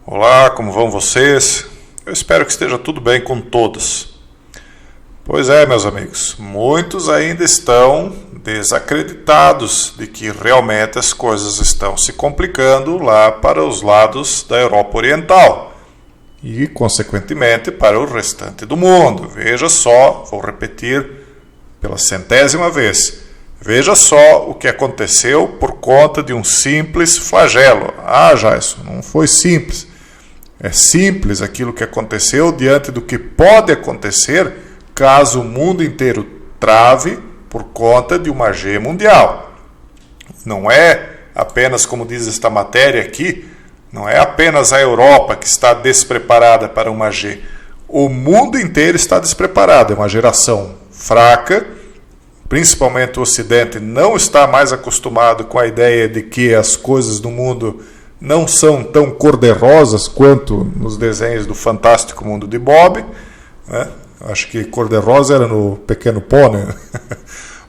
Olá, como vão vocês? Eu espero que esteja tudo bem com todos. Pois é, meus amigos, muitos ainda estão desacreditados de que realmente as coisas estão se complicando lá para os lados da Europa Oriental e, consequentemente, para o restante do mundo. Veja só, vou repetir pela 100ª vez. Veja só o que aconteceu por conta de um simples flagelo. Ah, Jason, não foi simples. É simples aquilo que aconteceu diante do que pode acontecer caso o mundo inteiro trave por conta de uma G mundial. Não é apenas, como diz esta matéria aqui, não é apenas a Europa que está despreparada para uma G. O mundo inteiro está despreparado. É uma geração fraca, principalmente o Ocidente não está mais acostumado com a ideia de que as coisas do mundo não são tão cor-de-rosas quanto nos desenhos do Fantástico Mundo de Bob, né? Acho que cor-de-rosa era no Pequeno Pônei.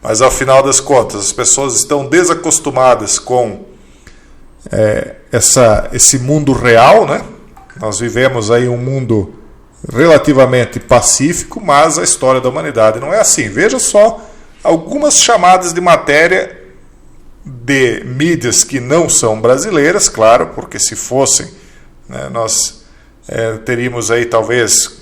Mas, ao final das contas, as pessoas estão desacostumadas com esse mundo real, né? Nós vivemos aí um mundo relativamente pacífico, mas a história da humanidade não é assim. Veja só algumas chamadas de matéria de mídias que não são brasileiras, claro, porque se fossem, né, nós teríamos aí talvez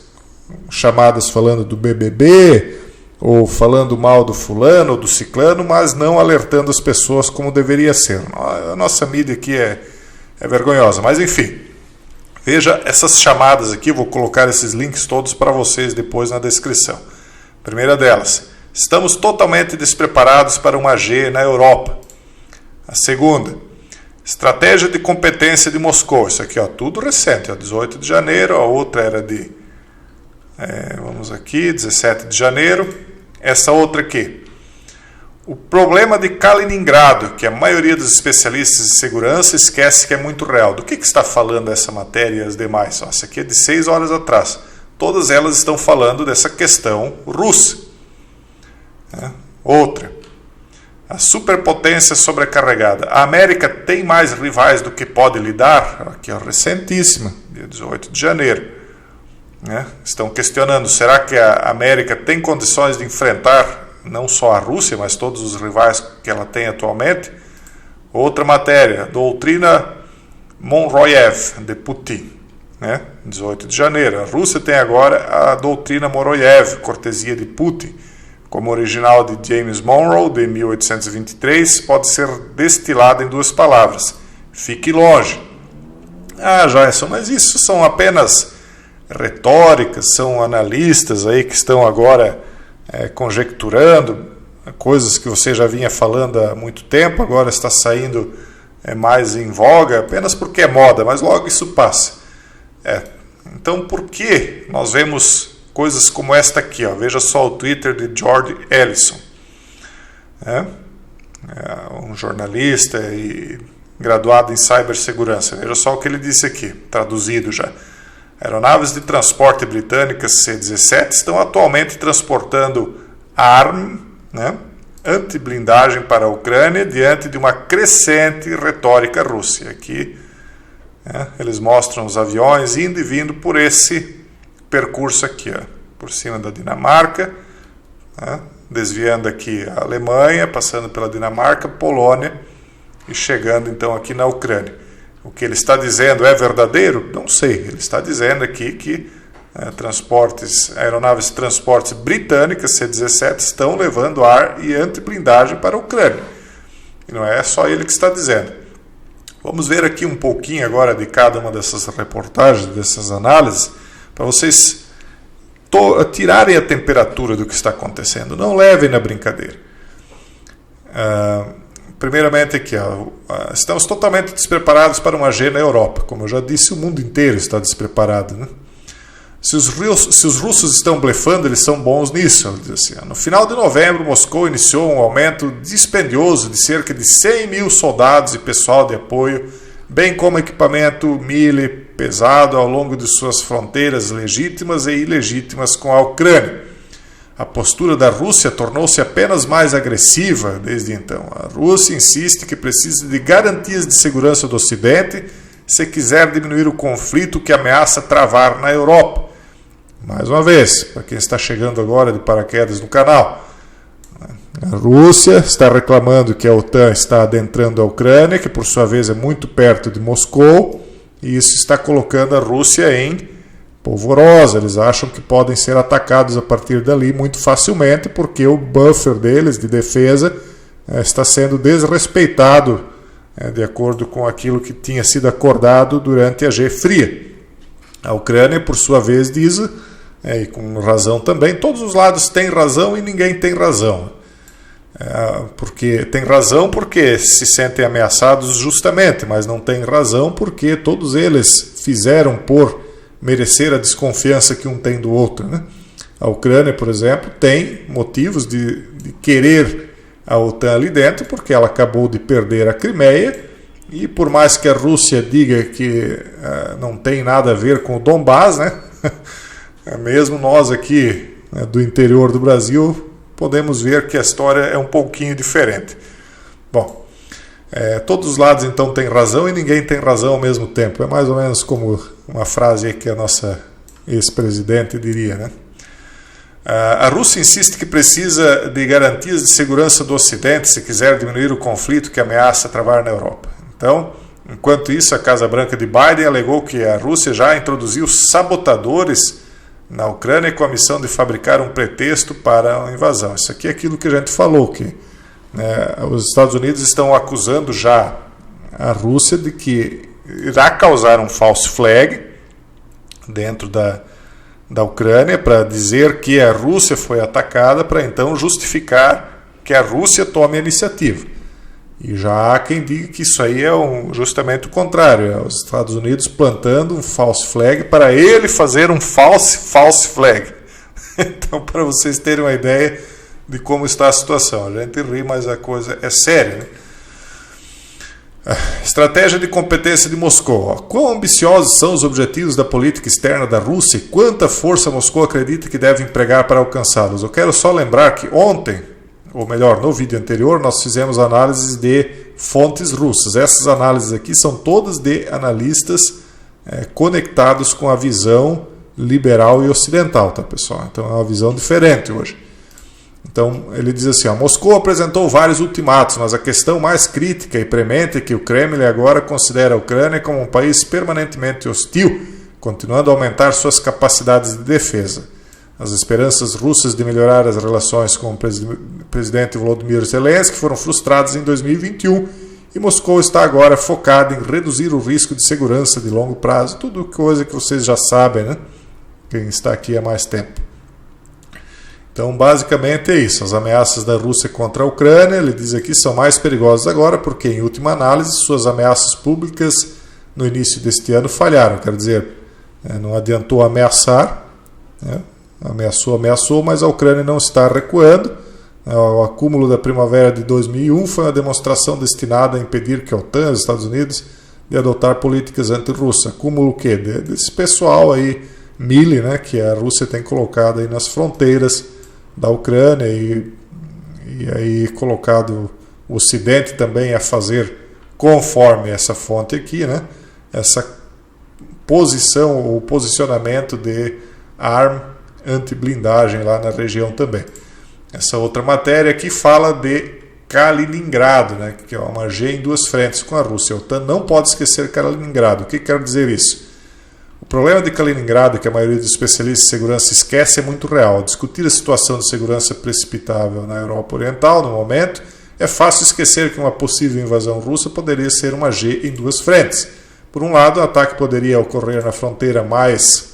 chamadas falando do BBB, ou falando mal do fulano ou do ciclano, mas não alertando as pessoas como deveria ser. A nossa mídia aqui é vergonhosa, mas enfim. Veja essas chamadas aqui, vou colocar esses links todos para vocês depois na descrição. Primeira delas, estamos totalmente despreparados para uma G na Europa. A segunda, estratégia de competência de Moscou. Isso aqui, ó, tudo recente, ó, 18 de janeiro, a outra era de, vamos aqui, 17 de janeiro. Essa outra aqui, o problema de Kaliningrado, que a maioria dos especialistas de segurança esquece que é muito real. Do que está falando essa matéria e as demais? Essa aqui é de 6 horas atrás. Todas elas estão falando dessa questão russa. Outra, a superpotência sobrecarregada. A América tem mais rivais do que pode lidar? Aqui é recentíssima, dia 18 de janeiro. Estão questionando, será que a América tem condições de enfrentar não só a Rússia, mas todos os rivais que ela tem atualmente? Outra matéria, doutrina Moroyev, de Putin. 18 de janeiro. A Rússia tem agora a doutrina Moroyev, cortesia de Putin. Como original de James Monroe, de 1823, pode ser destilada em 2 palavras. Fique longe. Ah, Jason, mas isso são apenas retóricas, são analistas aí que estão agora conjecturando coisas que você já vinha falando há muito tempo, agora está saindo mais em voga, apenas porque é moda, mas logo isso passa. Então, por que nós vemos coisas como esta aqui, ó? Veja só o Twitter de George Ellison, um jornalista e graduado em cibersegurança. Veja só o que ele disse aqui, traduzido já. Aeronaves de transporte britânicas C-17 estão atualmente transportando arma, antiblindagem para a Ucrânia diante de uma crescente retórica russa. Aqui eles mostram os aviões indo e vindo por esse percurso aqui, ó, por cima da Dinamarca, desviando aqui a Alemanha, passando pela Dinamarca, Polônia e chegando então aqui na Ucrânia. O que ele está dizendo é verdadeiro? Não sei. Ele está dizendo aqui que aeronaves de transportes britânicas C-17 estão levando ar e antiblindagem para a Ucrânia. E não é só ele que está dizendo. Vamos ver aqui um pouquinho agora de cada uma dessas reportagens, dessas análises, para vocês tirarem a temperatura do que está acontecendo. Não levem na brincadeira. Primeiramente aqui, estamos totalmente despreparados para uma G na Europa. Como eu já disse, o mundo inteiro está despreparado. Se os russos estão blefando, eles são bons nisso. Ele diz assim, no final de novembro, Moscou iniciou um aumento dispendioso de cerca de 100 mil soldados e pessoal de apoio, bem como equipamento mili pesado ao longo de suas fronteiras legítimas e ilegítimas com a Ucrânia. A postura da Rússia tornou-se apenas mais agressiva desde então. A Rússia insiste que precisa de garantias de segurança do Ocidente se quiser diminuir o conflito que ameaça travar na Europa. Mais uma vez, para quem está chegando agora de paraquedas no canal, a Rússia está reclamando que a OTAN está adentrando a Ucrânia, que por sua vez é muito perto de Moscou, e isso está colocando a Rússia em polvorosa. Eles acham que podem ser atacados a partir dali muito facilmente, porque o buffer deles de defesa está sendo desrespeitado, de acordo com aquilo que tinha sido acordado durante a Guerra Fria. A Ucrânia, por sua vez, diz, e com razão também, todos os lados têm razão e ninguém tem razão. Porque tem razão porque se sentem ameaçados justamente, mas não tem razão porque todos eles fizeram por merecer a desconfiança que um tem do outro, né? A Ucrânia, por exemplo, tem motivos de querer a OTAN ali dentro, porque ela acabou de perder a Crimeia, e por mais que a Rússia diga que não tem nada a ver com o Donbás, né? Mesmo nós aqui, do interior do Brasil, podemos ver que a história é um pouquinho diferente. Bom, todos os lados então têm razão e ninguém tem razão ao mesmo tempo. É mais ou menos como uma frase que a nossa ex-presidente diria, né? A Rússia insiste que precisa de garantias de segurança do Ocidente se quiser diminuir o conflito que ameaça travar na Europa. Então, enquanto isso, a Casa Branca de Biden alegou que a Rússia já introduziu sabotadores na Ucrânia com a missão de fabricar um pretexto para a invasão. Isso aqui é aquilo que a gente falou, que os Estados Unidos estão acusando já a Rússia de que irá causar um false flag dentro da Ucrânia para dizer que a Rússia foi atacada, para então justificar que a Rússia tome a iniciativa. E já há quem diga que isso aí é justamente o contrário, é os Estados Unidos plantando um false flag para ele fazer um false flag. Então, para vocês terem uma ideia de como está a situação. A gente ri, mas a coisa é séria, né? Estratégia de competência de Moscou. Quão ambiciosos são os objetivos da política externa da Rússia e quanta força Moscou acredita que deve empregar para alcançá-los? Eu quero só lembrar que ontem, ou melhor, no vídeo anterior, nós fizemos análises de fontes russas. Essas análises aqui são todas de analistas conectados com a visão liberal e ocidental, tá, pessoal? Então é uma visão diferente hoje. Então ele diz assim, Moscou apresentou vários ultimatos, mas a questão mais crítica e premente é que o Kremlin agora considera a Ucrânia como um país permanentemente hostil, continuando a aumentar suas capacidades de defesa. As esperanças russas de melhorar as relações com o presidente Volodymyr Zelensky foram frustradas em 2021 e Moscou está agora focada em reduzir o risco de segurança de longo prazo, tudo coisa que vocês já sabem, né? Quem está aqui há mais tempo. Então, basicamente é isso. As ameaças da Rússia contra a Ucrânia, ele diz aqui, são mais perigosas agora porque, em última análise, suas ameaças públicas no início deste ano falharam. Quer dizer, não adiantou ameaçar, né? Ameaçou, mas a Ucrânia não está recuando. O acúmulo da primavera de 2001 foi uma demonstração destinada a impedir que a OTAN, os Estados Unidos, de adotar políticas anti-russa. Acúmulo o quê? Desse pessoal aí, mili, né, que a Rússia tem colocado aí nas fronteiras da Ucrânia e aí colocado o Ocidente também a fazer conforme essa fonte aqui, né, essa posição ou posicionamento de arma anti-blindagem lá na região também. Essa outra matéria aqui fala de Kaliningrado, né, que é uma G em duas frentes com a Rússia. A OTAN não pode esquecer Kaliningrado. O que quer dizer isso? O problema de Kaliningrado, que a maioria dos especialistas em segurança esquece, é muito real. Discutir a situação de segurança precipitável na Europa Oriental, no momento, é fácil esquecer que uma possível invasão russa poderia ser uma G em duas frentes. Por um lado, o ataque poderia ocorrer na fronteira mais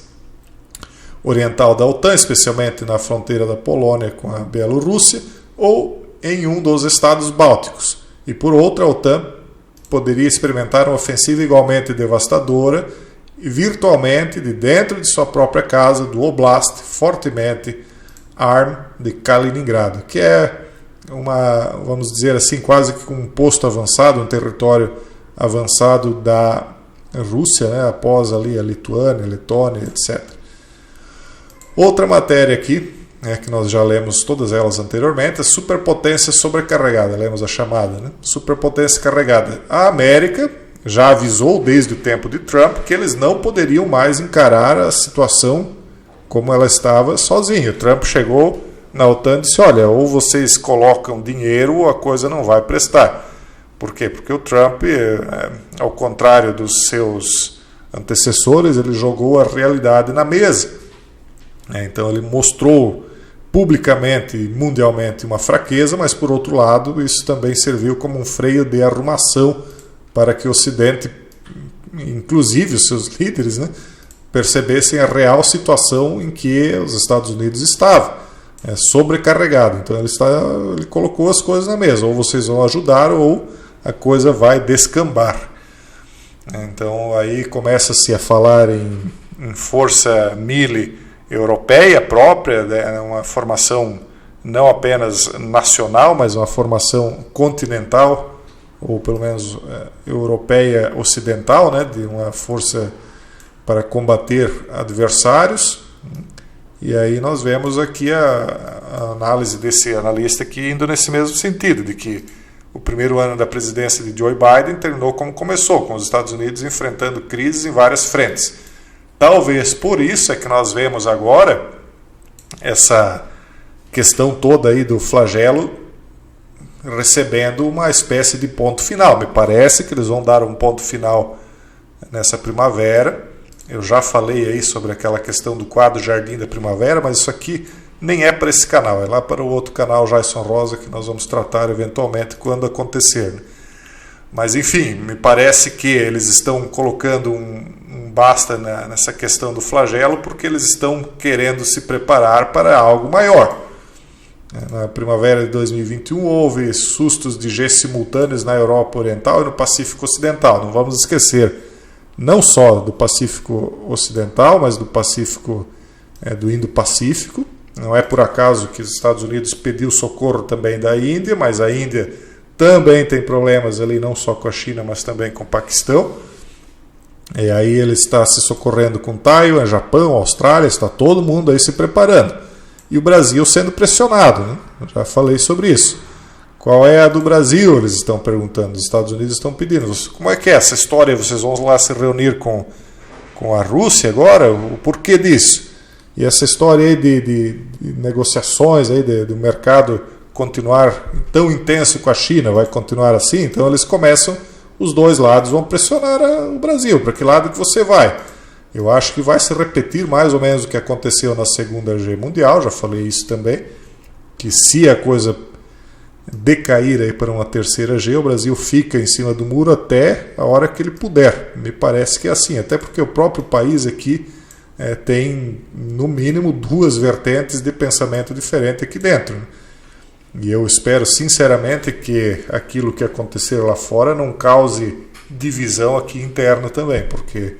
oriental da OTAN, especialmente na fronteira da Polônia com a Bielorrússia, ou em um dos estados bálticos. E por outra, a OTAN poderia experimentar uma ofensiva igualmente devastadora e virtualmente de dentro de sua própria casa, do Oblast, fortemente arm de Kaliningrado, que é uma, vamos dizer assim, quase que um posto avançado, um território avançado da Rússia, né, após ali a Lituânia, Letônia, etc. Outra matéria aqui, que nós já lemos todas elas anteriormente, a superpotência sobrecarregada, lemos a chamada, né? Superpotência carregada. A América, já avisou desde o tempo de Trump que eles não poderiam mais encarar a situação como ela estava sozinho. Trump chegou na OTAN e disse, olha, ou vocês colocam dinheiro ou a coisa não vai prestar. Por quê? Porque o Trump, ao contrário dos seus antecessores, ele jogou a realidade na mesa. Então ele mostrou publicamente e mundialmente uma fraqueza, mas por outro lado isso também serviu como um freio de arrumação para que o Ocidente, inclusive os seus líderes, né, percebessem a real situação em que os Estados Unidos estavam, sobrecarregado. Então ele colocou as coisas na mesa, ou vocês vão ajudar ou a coisa vai descambar. Então aí começa-se a falar em força mili europeia própria, né, uma formação não apenas nacional, mas uma formação continental, ou pelo menos europeia ocidental, né, de uma força para combater adversários. E aí nós vemos aqui a análise desse analista aqui indo nesse mesmo sentido, de que o primeiro ano da presidência de Joe Biden terminou como começou, com os Estados Unidos enfrentando crises em várias frentes. Talvez por isso é que nós vemos agora essa questão toda aí do flagelo recebendo uma espécie de ponto final. Me parece que eles vão dar um ponto final nessa primavera. Eu já falei aí sobre aquela questão do quadro Jardim da Primavera, mas isso aqui nem é para esse canal, é lá para o outro canal Jason Rosa, que nós vamos tratar eventualmente quando acontecer. Mas enfim, me parece que eles estão colocando um basta nessa questão do flagelo, porque eles estão querendo se preparar para algo maior. Na primavera de 2021 houve sustos de G simultâneos na Europa Oriental e no Pacífico Ocidental. Não vamos esquecer, não só do Pacífico Ocidental, mas do Pacífico, do Indo-Pacífico. Não é por acaso que os Estados Unidos pediu socorro também da Índia, mas a Índia também tem problemas ali, não só com a China, mas também com o Paquistão. E aí ele está se socorrendo com Taiwan, Japão, Austrália, está todo mundo aí se preparando. E o Brasil sendo pressionado, né? Eu já falei sobre isso. Qual é a do Brasil? Eles estão perguntando. Os Estados Unidos estão pedindo. Como é que é essa história? Vocês vão lá se reunir com a Rússia agora? O porquê disso? E essa história aí de negociações aí do mercado continuar tão intenso com a China, vai continuar assim? Então eles começam, os dois lados vão pressionar o Brasil. Para que lado que você vai? Eu acho que vai se repetir mais ou menos o que aconteceu na Segunda G Mundial, já falei isso também, que se a coisa decair aí para uma terceira G, o Brasil fica em cima do muro até a hora que ele puder. Me parece que é assim, até porque o próprio país aqui tem, no mínimo, duas vertentes de pensamento diferente aqui dentro. E eu espero, sinceramente, que aquilo que acontecer lá fora não cause divisão aqui interna também, porque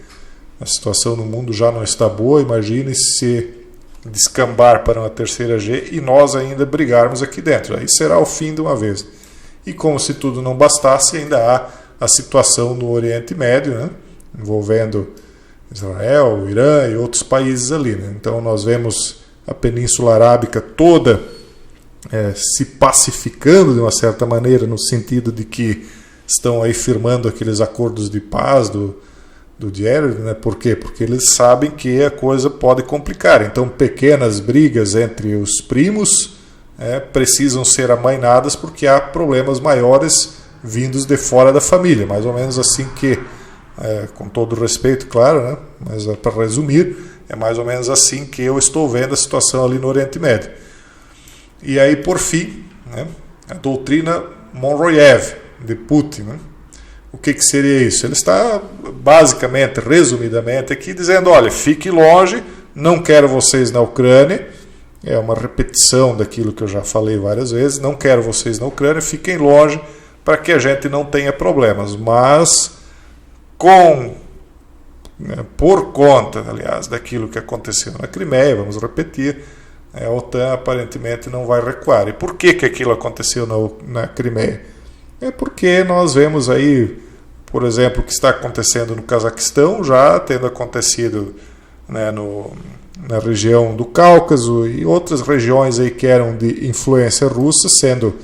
a situação no mundo já não está boa. Imagine se descambar para uma terceira G e nós ainda brigarmos aqui dentro. Aí será o fim de uma vez. E como se tudo não bastasse, ainda há a situação no Oriente Médio, né, envolvendo Israel, o Irã e outros países ali. Né? Então nós vemos a Península Arábica toda se pacificando de uma certa maneira, no sentido de que estão aí firmando aqueles acordos de paz do Jared, né? Por quê? Porque eles sabem que a coisa pode complicar. Então, pequenas brigas entre os primos precisam ser amainadas porque há problemas maiores vindos de fora da família. Mais ou menos assim que, com todo respeito, claro, né? Mas para resumir, é mais ou menos assim que eu estou vendo a situação ali no Oriente Médio. E aí, por fim, né, a doutrina Monroev de Putin, né? O que seria isso? Ele está basicamente, resumidamente aqui, dizendo, olha, fique longe, não quero vocês na Ucrânia. É uma repetição daquilo que eu já falei várias vezes, não quero vocês na Ucrânia, fiquem longe para que a gente não tenha problemas. Mas, por conta, aliás, daquilo que aconteceu na Crimeia, vamos repetir, a OTAN aparentemente não vai recuar. E por que aquilo aconteceu na Crimeia? É porque nós vemos aí, por exemplo, o que está acontecendo no Cazaquistão, já tendo acontecido, né, na região do Cáucaso e outras regiões aí que eram de influência russa, sendo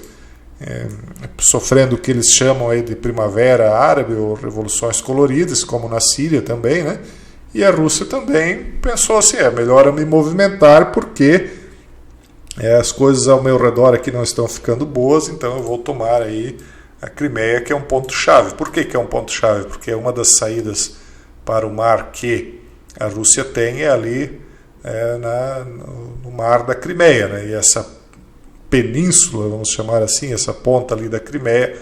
sofrendo o que eles chamam aí de primavera árabe ou revoluções coloridas, como na Síria também, né? E a Rússia também pensou assim, é melhor eu me movimentar porque as coisas ao meu redor aqui não estão ficando boas, então eu vou tomar aí a Crimeia, que é um ponto-chave. Por que é um ponto-chave? Porque é uma das saídas para o mar que a Rússia tem ali no mar da Crimeia, né? E essa península, vamos chamar assim, essa ponta ali da Crimeia,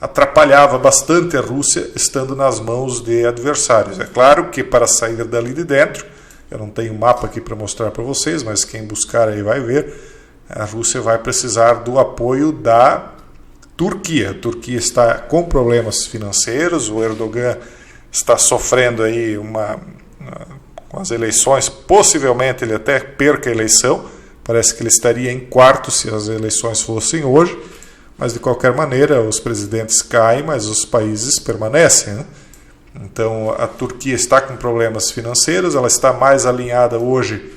atrapalhava bastante a Rússia estando nas mãos de adversários. É claro que para sair dali de dentro, eu não tenho mapa aqui para mostrar para vocês, mas quem buscar aí vai ver, a Rússia vai precisar do apoio da Turquia. A Turquia está com problemas financeiros, o Erdogan está sofrendo aí com as eleições, possivelmente ele até perca a eleição. Parece que ele estaria em quarto se as eleições fossem hoje, mas de qualquer maneira os presidentes caem, mas os países permanecem, né? Então a Turquia está com problemas financeiros, ela está mais alinhada hoje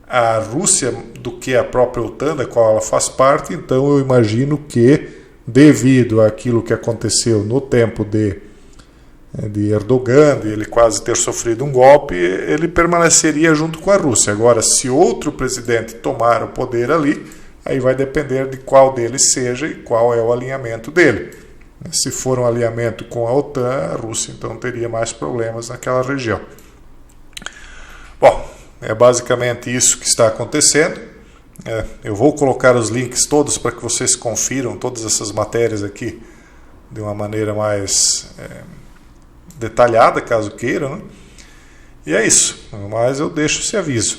à Rússia do que à própria OTAN, da qual ela faz parte. Então eu imagino que, devido àquilo que aconteceu no tempo de Erdogan, de ele quase ter sofrido um golpe, ele permaneceria junto com a Rússia. Agora, se outro presidente tomar o poder ali, aí vai depender de qual deles seja e qual é o alinhamento dele. Se for um alinhamento com a OTAN, a Rússia então teria mais problemas naquela região. Bom, é basicamente isso que está acontecendo. Eu vou colocar os links todos para que vocês confiram todas essas matérias aqui de uma maneira mais detalhada, caso queiram, né? E é isso, mas eu deixo esse aviso.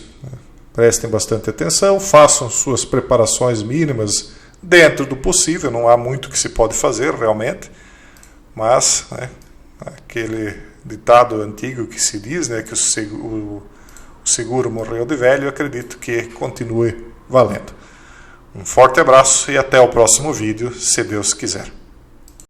Prestem bastante atenção, façam suas preparações mínimas dentro do possível, não há muito que se pode fazer realmente, mas aquele ditado antigo que se diz, né, que o seguro morreu de velho, eu acredito que continue valendo. Um forte abraço e até o próximo vídeo, se Deus quiser.